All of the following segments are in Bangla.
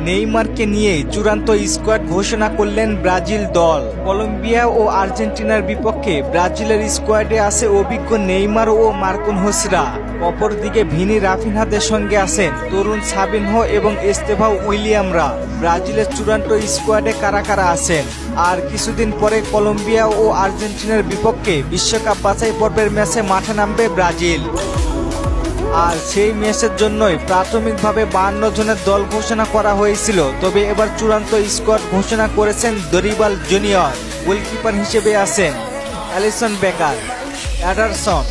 নেইমারকে নিয়ে চূড়ান্ত স্কোয়াড ঘোষণা করলেন ব্রাজিল দল। কলম্বিয়া ও আর্জেন্টিনার বিপক্ষে ব্রাজিলের স্কোয়াডে আছে অভিজ্ঞ নেইমার ও মার্কোনহোসরা। অপরদিকে ভিনি রাফিনহাদের সঙ্গে আছেন তরুণ সাবিনহো এবং এস্তেভাও উইলিয়ামরা। ব্রাজিলের চূড়ান্ত স্কোয়াডে কারা কারা আছেন? আর কিছুদিন পরে কলম্বিয়া ও আর্জেন্টিনার বিপক্ষে বিশ্বকাপ বাছাই পর্বের ম্যাচে মাঠে নামবে ব্রাজিল। আর সেই ম্যাচের জন্যই প্রাথমিকভাবে 52 জনের দল ঘোষণা করা হয়েছিল, তবে এবার চূড়ান্ত স্কোয়াড ঘোষণা করেছেন দরিবাল জুনিয়র। গোলকিপার হিসেবে আছেন অ্যালিসন বেকার, অ্যাডারসন,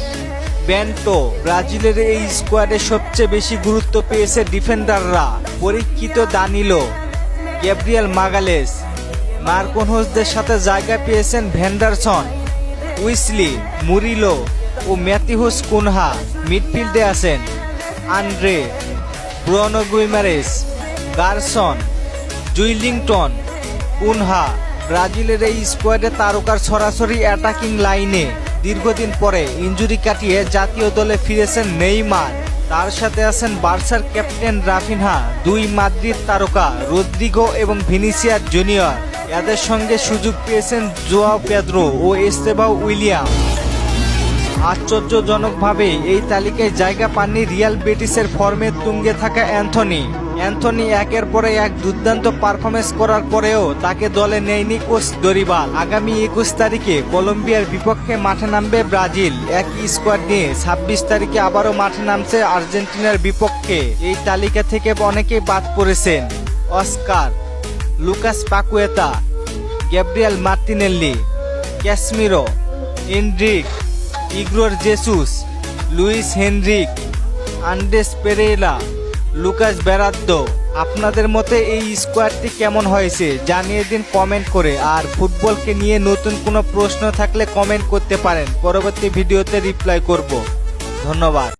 বেন্টো। ব্রাজিলের এই স্কোয়াডে সবচেয়ে বেশি গুরুত্ব পেয়েছে ডিফেন্ডাররা। পরীক্ষিত দানিলো, গ্যাব্রিয়েল মাগালেস, মার্কোনহোসদের সাথে জায়গা পেয়েছেন ভেন্ডারসন, উইসলি, মুরিলো ও ম্যাথিউস কুনহা। মিডফিল্ডে আছেন Andre, Bruno Guimaraes, Gerson, Joelinton, Cunha. ব্রাজিলের এই স্কোয়াডে তারকার সরাসরি অ্যাটাকিং লাইনে দীর্ঘদিন পরে ইনজুরি কাটিয়ে জাতীয় দলে ফিরেছেন নেইমার। তার সাথে আছেন বার্সার ক্যাপ্টেন রাফিনহা, দুই মাদ্রিদ তারকা রদ্রিগো এবং ভিনিসিয়াস জুনিয়র। এদের সঙ্গে সুযোগ পেয়েছেন জোয়াও পেদ্রো ও এস্তেভাও উইলিয়াম। আশ্চর্যজনকভাবে এই তালিকায় জায়গা পাননি রিয়াল বেটিসের ফর্মে তুঙ্গে থাকা অ্যান্থনি একের পরে এক দুর্দান্ত পারফরমেন্স করার পরেও তাকে দলে নেয়নি কোচ দরিবাল। আগামী 21 তারিখে কলম্বিয়ার বিপক্ষে মাঠে নামবে ব্রাজিল। একই স্কোয়াড নিয়ে 26 তারিখে আবারও মাঠে নামছে আর্জেন্টিনার বিপক্ষে। এই তালিকা থেকে অনেকেই বাদ পড়েছেন Oscar, Lucas Paqueta, Gabriel Martinelli, Casemiro, Endrick, Igor Jesus, Luiz Henrique, Andreas Pereira, Lucas Beraldo. আপনাদের মতে এই স্কোয়াডটি কেমন হয়েছে জানিয়ে দিন কমেন্ট করে। আর ফুটবলকে নিয়ে নতুন কোনো প্রশ্ন থাকলে কমেন্ট করতে পারেন, পরবর্তী ভিডিওতে রিপ্লাই করব। ধন্যবাদ।